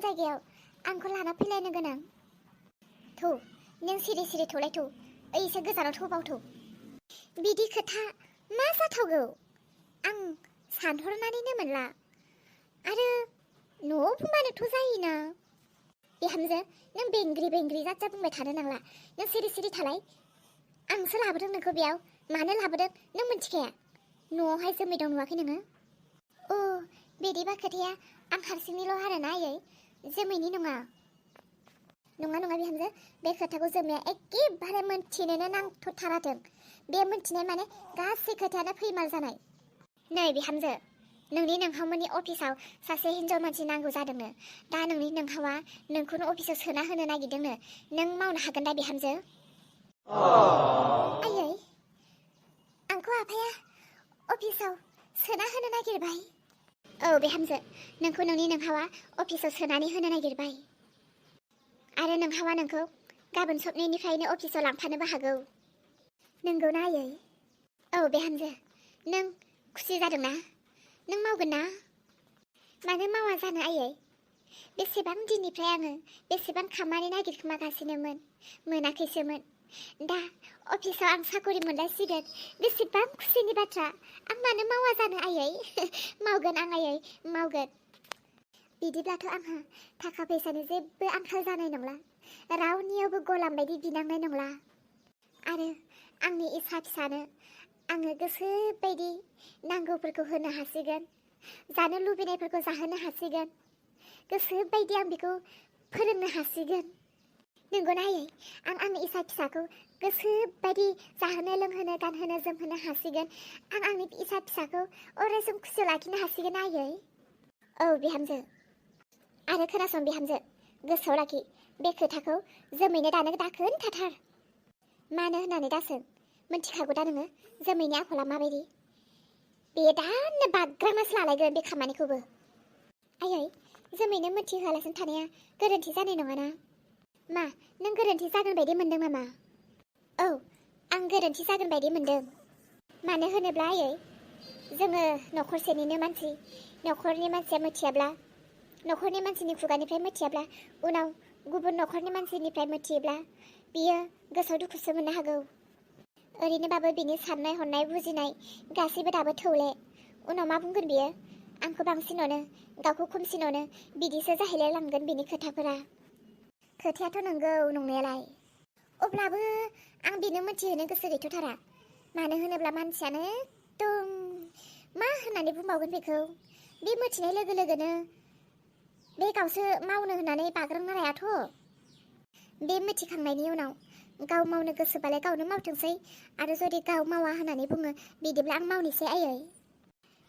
जायगायाव आंखौ लाना फैलायनो गोनां? थौ नों सिरि सिरि थौलाय थौ, एसे गोजानाव थौबाव थौ। बिदि खोथा मा जाथावगौ? आं सानहरनानैनो मोनला। आरो न'आव बुंबानोथ' जायोना। बिहामजो नों बेंग्रि जाजा बुंबाय थानो नांला। नों सिरि सिरि थालाय। आंसो लाबोदों नोंखौ बेयाव। मानो लाबोदों नों मिथिखाया? न'आवहाय जोमै दं नुवाखै नोङो? अ बिदिबा खोथाया आं हारसिंनिल' आरोना आयै, जोमैनि नङा। नङा बिहामजो, बे खोथाखौ जोमैया एखेबारे मोनथिनोनो नांथ'थाराथों। बे मोनथिनाय माने गासै खोथायानो फैमाल जानाय। नै बिहामजो, नोंनि नोंहावमोननि अफिसाव सासे हिन्जाव मानसि नांगौ जादोंनो। दा नोंनि नोंहावा नोंखौनो अफिसाव सोना होनो नागिरदोंनो। नों मावनो हागोन दा बिहामजो? आयै, आंखौ आफाया अफिसाव सोना होनो नागिरबाय? औ बिहामजो, नोंखौ नोंनि नोंहावा अफिसाव सोनानै होनो नागिरबाय। आरो नोंहावा नोंखौ गाबोन सबनिफ्रायनो अफिसाव लांफानोबो हागौ। नंगौना आयै? औ बिहामजो, नों खुसि जादोंना? नों मावगोन ना? मानो मावा जानो आयै? बेसेबां दिननिफ्राय आङो बेसेबां खामानि नागिरखोमागासिनोमोन, मोनाखैसोमोन। दा अफिसाव आं साकरि मोनलायसिगोन। बेसेबां खुसिनि बाथ्रा। आं मानो मावा जानो आयै? मावगोन आं आयै, मावगोन। बिदिब्लाथ' आंहा थाखा फैसानि जेबो आंखाल जानाय नंला। रावनियावबो गलाम बायदि बिनांनाय नंला। आरो आंनि इसा फिसानो आङो गोसो बायदि नांगौफोरखौ होनो हासिगोन। जानो लुबैनायफोरखौ जाहोनो हासिगोन। गोसो बायदि आं बेखौ फोरोंनो हासिगोन। नंगौना आयै? आं आंनि इसा फिसाखौ गोसो बायदि जाहोनो लोंहोनो गानहोनो जोमहोनो हासिगोन। आं आंनि इसा फिसाखौ अरायसम खुसियाव लाखिनो हासिगोन आयै। औ बिहामजो। आरो खोनासं बिहामजो, गोसोआव लाखि, बे खोथाखौ जोमैनो दानो दाखोन्थाथार। मानो होननानै दासों, मिथिखागौ दा नोङो जोमैनि आखला माबायदि। बे दानो बाग्रामनासो लालायगोन बे खामानिखौबो। आयै, जोमैनो मिथिहोआलासिनो थानाया गोरोन्थि जानाय नङाना? मा नों गोरोन्थि जागोन बायदि मोनदों नामा? औ, आं गोरोन्थि जागोन बायदि मोनदों। मानो होनोब्ला आयै, जोङो न'खरसेनिनो मानसि। न'खरनि मानसिया मिथियाब्ला, न'खरनि मानसिनि खुगानिफ्राय मिथियाब्ला, उनाव गुबुन न'खरनि मानसिनिफ्राय मिथियोब्ला बियो गोसोआव दुखुसो मोननो हागौ। ओरैनोबाबो बिनि साननाय हनाय बुजिनाय गासैबो दाबो थौले। उनाव मा बुंगोन बियो? आंखौ बांसिन अनो, गावखौ खमसिन अनो, बिदिसो जाहैलाय लांगोन बिनि खोथाफोरा। खोथायाथ' नंगौ नंनायालाय। अब्लाबो आं बिनो मिथिहोनो गोसो गैथ'थारा। मानो होनोब्ला मानसियानो एकदम मा होननानै बुंबावगोन बेखौ, बे मिथिनाय लोगो लोगोनो बे गावसो मावनो होननानै बाग्रामनायाथ'। बे मिथिखांनायनि उनाव गाव मावनो गोसोबालाय गावनो मावथोंसै। आरो जुदि गाव मावा होननानै बुङो, बिदिब्ला आं मावनोसै आयै।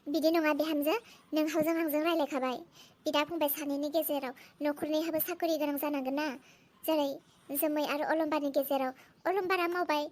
बिदि नङा बिहामजो, नोंहावजों आंजों रायलायखाबाय। बिदा फंबाय सानैनि गेजेराव न'खरनैहाबो साकरि गोनां जानांगोन ना। जेरै जोमै आरो अलम्बारनि गेजेराव अलम्बारा मावबाय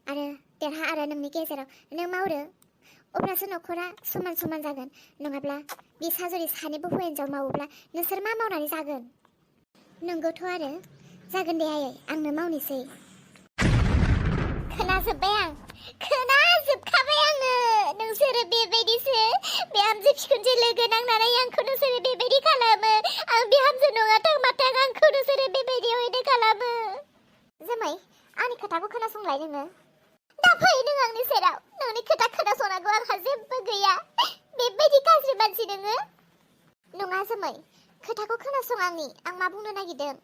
आरो देरहा आरो नोंनि गेजेराव नों मावदो। अब्लासो न'खरा समान समान जागोन। नङाब्ला बिसा जुदि सानैबो हौवा हिन्जाव मावोब्ला नोंसोर मा मावनानै जागोन? नंगौथ' आरो। जागोन दे आयै, आंनो मावनोसै। खोनाजोब्बाय आं, खोनाजोबखाबाय आङो। नोंसोरो बेबायदिसो बिहामजो फिखुनजो लोगो नांनानै आंखौ नोंसोरो बेबायदि खालामो। आं बिहामजो नङाथां माथां आंखौ नोंसोरो बेबायदियावनो खालामो। जोमै, आंनि खोथाखौ खोनासंलाय नोङो। दा फै नों आंनि सेराव। नोंनि खोथा खोनासंनांगौ आंहा जेबो गैया। बेबायदि गाज्रि मानसि नोङो। नङा जोमै, खोथाखौ खोनासं आंनि, आं मा बुंनो नागिरदों।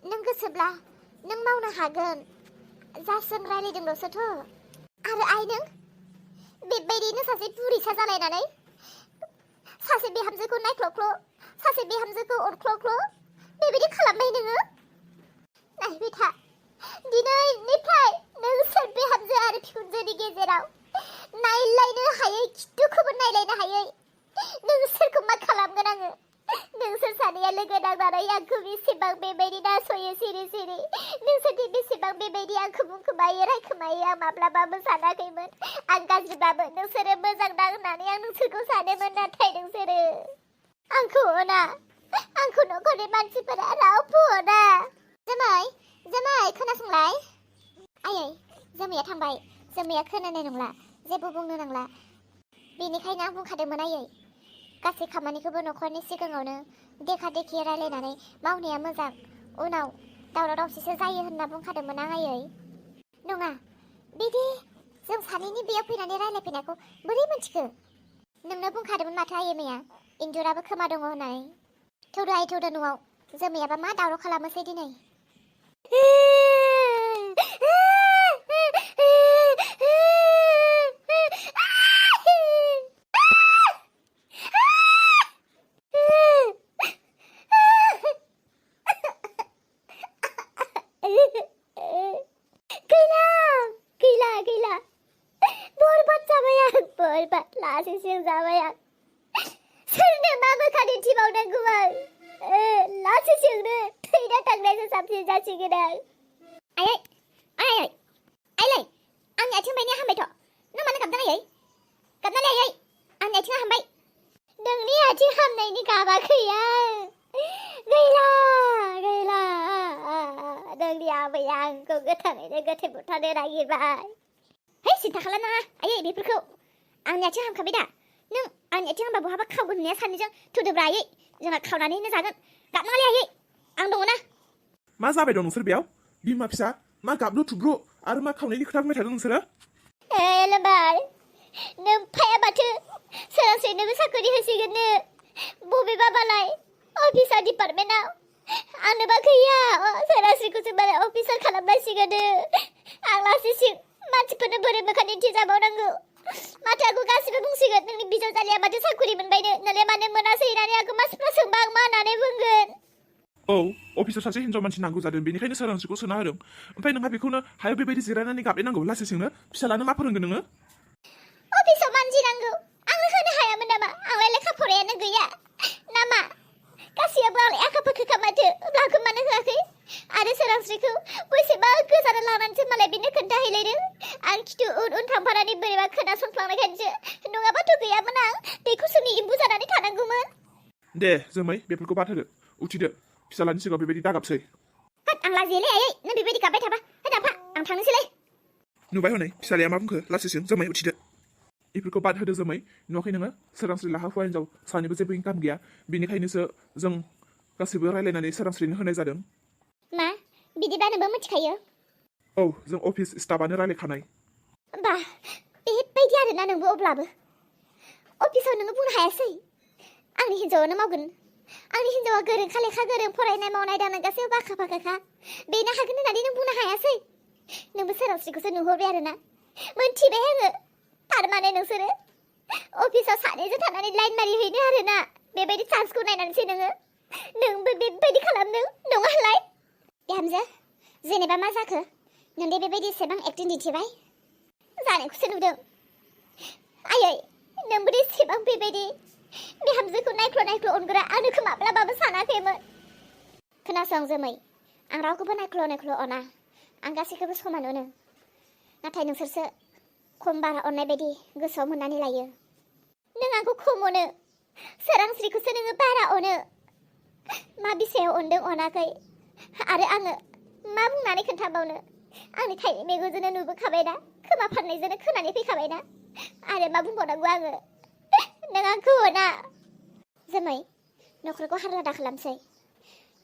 नों गोसोब्ला नों मावनो हागोन। जासों रायलायदोंल'सोथ'। आरो आइ नों बेबायदिनो सासे बुरैसा जालायनानै सासे बिहामजोखौ नायख्ल'ख्ल', सासे बिहामजोखौ अनख्ल'ख्ल' बेबायदि खालामबाय नोङो। नायबाय था, दिनैनिफ्राय नोंसोर बिहामजो आरो फिखुनजोनि गेजेराव नायलायनो हायै, खिथुखौबो नायलायनो हायै नोंसोरखौ मा खालामगोन आङो। नोंसोर सानैया लोगो नांनानै आंखौ बेसेबां बेबायदि नासयो सिरि सिरि। नोंसोरदि बेसेबां बेबायदि आंखौ बुंखोमायो रायखोमायो आं माब्लाबाबो सानाखैमोन। आं गाज्रिबाबो नोंसोरो मोजां दां होननानै आं नोंसोरखौ सानोमोन। नाथाय नोंसोरो आंखौ अना, आंखौ न'खरनि मानसिफोरा रावबो अना। जोमै खोनासंलाय। आयै, जोमैया थांबाय। जोमैया खोनानाय नंला, जेबो बुंनो नांला। बेनिखायनो आं बुंखादोंमोन आयै, गासै खामानिखौबो न'खरनि सिगाङावनो देखा देखि रायलायनानै मावनाया मोजां। उनाव दावराव दावसिसो जायो होनना बुंखादोंमोन आं आयै। नङा, बिदि जों सानैनि बेयाव फैनानै रायलायफैनायखौ बोरै मिथिखो? नोंनो बुंखादोंमोन माथो आयै मैया इन्जुराबो खोमा दङ होननानै। थौदो आयै थौदो न'आव जोमैयाबा मा दावराव खालामोसै दिनै। लासेसिं जाबाय आं। सोरनो मा मोखां दिन्थिबावनांगौमोन? लासेसिंनो थैना थांनायसो साबसिन जासिगोन आं। आयै आयै आइलै आंनि आथिं बायनाया हामबायथ'। नों मानो गाबदों आयै? गाबनालै आयै आंनि आथिङा हामबाय। नोंनि आथिं हामनायनि गाबाखै आं। गैला गैला नोंनि आबैया आंखौ गोथाङैनो गोथै बुथारनो नागिरबाय। है सिन्था खालामनाङा आयै बेफोरखौ। आंनि आथिं हामखाबाय दा। नों आंनि आथिं हामबा बहाबा खावगोन होननाया सानैजों थुदोब्रा आयै। जोंहा खावनानैनो जागोन। गाबनाङालै आयै आं दङ ना। मा जाबाय दं नोंसोर बेयाव? बिमा फिसा मा गाबलु थुब्रु आरो मा खावनायनि खोथा बुंबाय थादों नोंसोरो? लम्बार नों फाया माथो सोरांस्रिनोबो साख्रि होसिगोननो बबेबा बालाय अफिसार डिपार्टमेन्टआव। आंनोबा गैया सोरांस्रिखौसो मालाय अफिसार खालामनांसिगोननो। आं लासेसिं मानसिफोरनो बोरै मोखां दिन्थिजाबावनांगौ? माथो आंखौ गासिबो बुंसिगोन नोंनि बिजावजालिया माथो साख्रि मोनबायनो नोंलाय मानो मोनासै होननानै आंखौ मानसिफ्रा सोंबा आं मा होननानै बुंगोन? औ अफिसाव सासे हिन्जाव मानसि नांगौ जादों बेनिखायनो सोरांस्रिखौ सोना होदों। ओमफ्राय नोंहा बेखौनो हायाव बेबायदि जिरायनानै गाबलायनांगौ लासेसिंनो? फिसालानो मा फोरोंगोन नोङो? अफिसाव मानसि नांगौ आंनो होनो हायामोन नामा? आंलाय लेखा फरायानो गैया नामा? गासैयावबो आंलाय आखा फाखाखा माथो अब्ला आंखौ मानो होआखै? आरो सोरांस्रिखौ बेसेबा गोजानाव लानानैसो मालाय बेनो खोन्थाहैलायदों। आं खिथु उन उन थांफानानै बोरैबा खोनासंफ्लांनायखायसो। नङाबाथ' गैयामोन आं दैखुसुनि एम्बु जानानै थानांगौमोन। दे जोमै बेफोरखौ बाद होदो। उथिदो फिसालानि सिगाङाव बेबायदि दागाबसै। आं लाजियोलै आयै नों बेबायदि गाबबाय थाबा। दाफा आं थांनोसैलै। नुबाय हनै फिसालाया मा बुंखो? लासेसिं जोमै उथिदो। बेफोरखौ बाद होदो जोमै। नुवाखै नोङो सोरांस्रि लाहा हौवा हिन्जाव सानैबो जेबो इनकाम गैया बेनिखायनोसो जों गासैबो रायलायनानै सोरांस्रिनो होनाय जादों। मा बिदिबा नोंबो मिथिखायो? औ जों अफिस स्टाफानो रायलायखानाय। बा बेबायदि आरोना नोंबो अब्लाबो अफिसाव नोङो बुंनो हायासै आंनि हिन्जावानो मावगोन। आंनि हिन्जावा गोरोंखा लेखा गोरों फरायनाय मावनाय दांनाय गासैबो आखा फाखाखा। बेनो हागोन होननानै नों बुंनो हायासै। नोंबो सोरांस्रिखौसो नुहरबाय आरोना। मोनथिबाय आङो थारमाने नोंसोरो अफिसाव सानैजों थानानै लाइन मारिहैनो आरोना। बेबायदि चान्सखौ नायनानैसो नोंबो बेबायदि खालामदों नङालाय? बिहामजो जेनेबा मा जाखो? नों दे बेबायदि एसेबां एक्टिं दिन्थिबाय जानायखौसो नुदों। आयै नोंबो एसेबां बेबायदि बिहामजोखौ नायख्ल' नायख्ल' अनग्रा आंनोखौ माब्लाबाबो सानाखैमोन। खोनासं जोमै आं रावखौबो नायख्ल' नायख्ल' अना। आं गासैखौबो समान अनो। नाथाय नोंसोरसो खम बारा अननाय बायदि गोसोआव मोननानै लायो। नों आंखौ खम अनो सोरांस्रिखौसो नोङो बारा अनो। मा बिसायाव अनदों अनाखै आरो आङो मा बुंनानै खोन्थाबावनो? आंनि थाइनै मेगनजोंनो नुबोखाबायना खोमा फारनैजोंनो खोनानै फैखाबायना आरो मा बुंबावनांगौ आङो? नों आंखौ अना। जोमै न'खरखौ हारलादा खालामसै।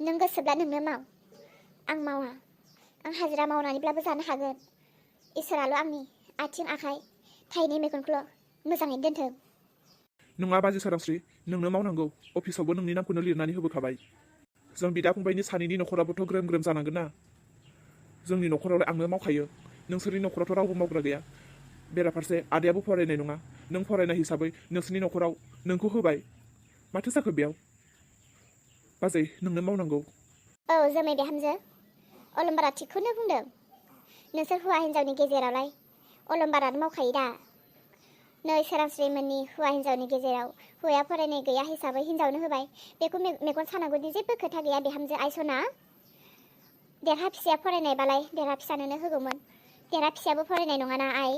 नों गोसोब्ला नोंनो माव आं मावा। आं हाजिरा मावनानैब्लाबो जानो हागोन। इसोराल' आंनि आथिं आखाइ थाइनै मेगनखौल' मोजाङै दोनथों। नङा बाजै सोरांस्रि नोंनो मावनांगौ। अफिसावबो नोंनि नामखौनो लिरनानै होबोखाबाय। जों बिदा फंबायनि सानैनि न'खराबोथ' ग्रोम ग्रोम जानांगोन ना। जोंनि न'खरावलाय आंनो मावखायो। नोंसोरनि न'खरावथ' रावबो मावग्रा गैया। बेराफारसे आदायाबो फरायनाय नङा। नों फरायनाय हिसाबै नोंसोरनि न'खराव नोंखौ होबाय। माथो जाखो बेयाव? बाजै नोंनो मावनांगौ। औ जोमै बिहामजो अलंबारा थिगखौनो बुंदों। नोंसोर हौवा हिन्जावनि गेजेरावलाय अलंबारानो मावखायो दा। नै सोरांस्रिमोननि हौवा हिन्जावनि गेजेराव हौवाया फरायनाय गैया हिसाबै हिन्जावनो होबाय। बेखौ मेगन सानांगौनि जेबो खोथा गैया बिहामजो आइसना। देरहा फिसाया फरायनायबालाय देरहा फिसानोनो होगौमोन। देरहा फिसायाबो फरायनाय नङाना आइ।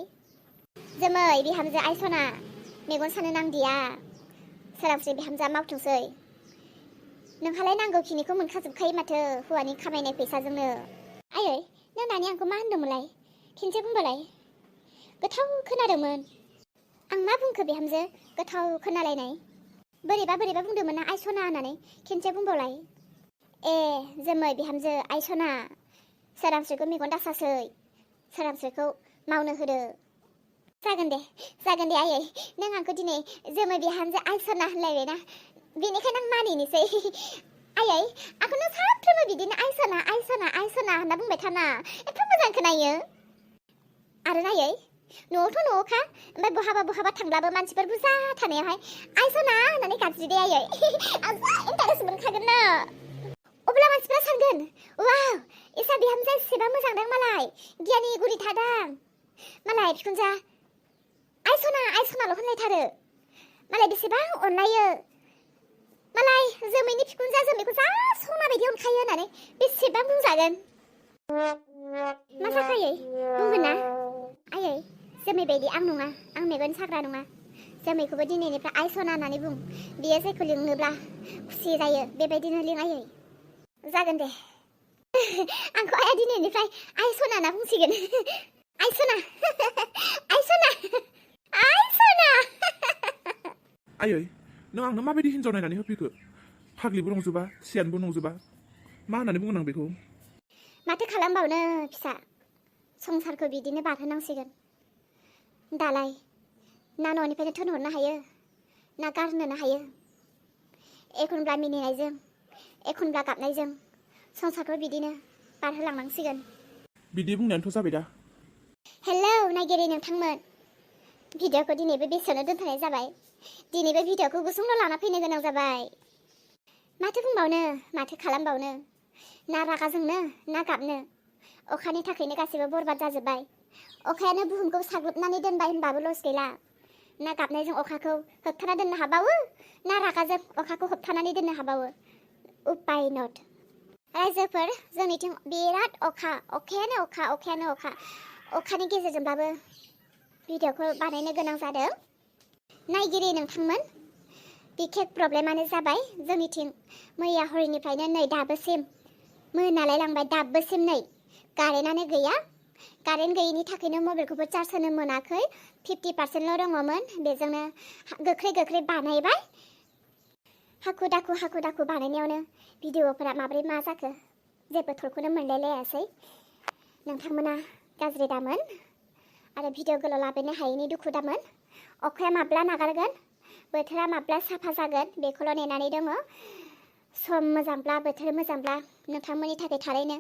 जोमै बिहामजो आइसना मेगन सानो नांदिया। सोरांस्रि बिहामजोआ मावथोंसै। नोंहालाय नांगौखिनिखौ मोनखाजोबखायो माथो हौवानि खामायनाय फैसाजोंनो। आयै नों दानि आंखौ मा होनदोंमोनलाय? खेनसे बुंबालाय गोथाव खोनादोंमोन। आं मा बुंखो बिहामजो गोथाव खोनालायनाय? बोरैबा बुंदोंमोन ना आइ सना होननानै खेनसे बुंबावलाय। ए जोमै बिहामजो आइ सना सोरांस्रिखौ मेगन दासासै, सोरांस्रिखौ मावनो होदो। जागोन दे आयै, नों आंखौ दिनै जोमै बिहामजो आइ सना होनलायबायना, बेनिखायनो आं मानिनोसै। आयै आंखौ नों सानफ्रोमबो बिदिनो आइ सना होनना बुंबाय थाना, एथ' मोजां खोनायो। आरो नायै न'आवथ' न'आवखा, ओमफ्राय बहाबा थांब्लाबो मानसिफोर बुरजा थानायावहाय आइ सना होननानै गाबज्रि दे आयै। आं जा इन्टारेस्ट मोनखागोन ना। अब्ला मानसिफ्रा सानगोन, वाव इसा बिहामजोआ एसेबां मोजांदां मालाय, गियानि गुरि थादां, मालाय बिखुनजा आइ सनाल' होनलायथारो, मालाय बेसेबां अनलायो, मालाय जोमैनि बिखुनजा जोमैखौ जा सना बायदि अनखायो होननानै बेसेबां बुंजागोन। मा जाखायो बुंगोन ना? आयै जोमै बायदि आं नङा, आं मेगन साग्रा नङा, जोमैखौबो दिनैनिफ्राय आइ सना होननानै बुं, बियो जायखौ लिंनोब्ला खुसि जायो बेबायदिनो लिं आयै। जागोन दे। आंखौ आइया दिनैनिफ्राय आइ सना होनना बुंसिगोन। आइ सना आयै नों आंनो माबायदि हिन्जाव नायनानै होफैखो? फाग्लिबो नंजोबा, सियानबो नंजोबा, मा होननानै बुंगोन आं बेखौ? माथो खालामबावनो फिसा, संसारखौ बिदिनो बारहोनांसिगोन। दालाय ना न'निफ्रायनो थोनहरनो हायो, ना गारनोनो हायो। एखनब्ला मिनिनायजों, एखनब्ला गाबनायजों संसारखौ बिदिनो बारहोलांनांसिगोन। बिदि बुंनायानोथ' जाबाय दा। हेलौ नायगिरि नोंथांमोन, भिडिअखौ दिनैबो बेसेयावनो दोनथ'नाय जाबाय। दिनैबो भिडिअखौ गुसुंल' लाना फैनो गोनां जाबाय। माथो बुंबावनो, माथो खालामबावनो, ना रागा जोंनो ना गाबनो, अखानि थाखायनो गासैबो बरबाद जाजोब्बाय। अखायानो बुहुमखौ साग्लोबनानै दोनबाय होनबाबो लस गैला। ना गाबनायजों अखाखौ होबथाना दोननो हाबावो, ना रागाजों अखाखौ होबथानानै दोननो हाबावो। उपाय नट। रायजोफोर जोंनिथिं बिराद अखा, अखायानो अखा, अखानि गेजेरजोंब्लाबो भिडिअखौ बानायनो गोनां जादों। नायगिरि नोंथांमोन, बिखेक प्रब्लेमानो जाबाय जोंनिथिं मैया हरनिफ्रायनो नै दाबोसिम मोनालाय लांबाय, दाबोसिम नै कारेन्टआनो गैया। कारेन्ट गैयिनि थाखायनो मबाइलखौबो चार्ज होनो मोनाखै, 50%ल' दङमोन, बेजोंनो गोख्रै बानायबाय। हाखु दाखु बानायनायावनो भिडिअफोरा माब्रै मा जाखो जेबो थरखौनो मोनलायलायासै। नोंथांमोना गाज्रि दामोन आरो भिडिअ गोलाव लाबोनो हायैनि दुखु दामोन। अखाया माब्ला नागारगोन, बोथोरा माब्ला साफा जागोन बेखौल' नेनानै दङ। सम मोजांब्ला, बोथोर मोजांब्ला नोंथांमोननि थाखाय थारैनो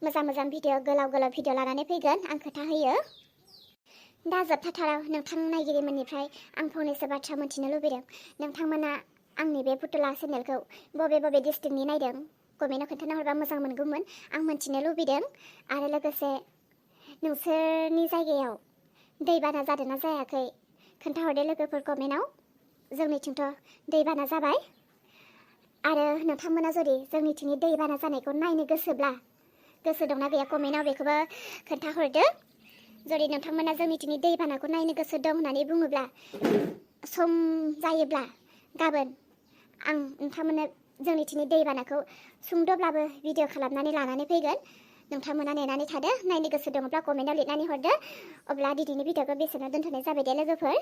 मोजां भिडिअ, गोलाव भिडिअ लानानै फैगोन, आं खोथा होयो। दा जोबथाथाराव नोंथां नायगिरिमोननिफ्राय आं फंनैसो बाथ्रा मोन्थिनो लुबैदों। नोंथांमोना आंनि बे पुतला चेनेलखौ बबे डिस्ट्रिक्टनि नायदों कमेन्टआव खोन्थाना हरबा मोजां मोनगौमोन, आं मोन्थिनो लुबैदों। आरो लोगोसे नोंसोरनि जायगायाव दैबाना जादोंना जायाखै खोन्थाहरदो लोगोफोर कमेन्टआव। जोंनिथिंथ' दैबाना जाबाय। आरो नोंथांमोना जुदि जोंनिथिंनि दैबाना जानायखौ नायनो गोसो दंना गैया कमेन्टआव बेखौबो खोन्थाहरदो। जुदि नोंथांमोना जोंनिथिंनि दैबानाखौ नायनो गोसो दं होननानै बुङोब्ला, सम जायोब्ला गाबोन आं नोंथांमोननो जोंनिथिंनि दैबानाखौ सुंद'ब्लाबो भिडिअ खालामनानै लानानै फैगोन। नोंथांमोना नेनानै थादो, नायनो गोसो दङब्ला कमेन्टआव लिरनानै हरदो। अब्ला दिनैनि भिडिअखौ बेसेनो दोनथ'नाय जाबाय दे लोगोफोर।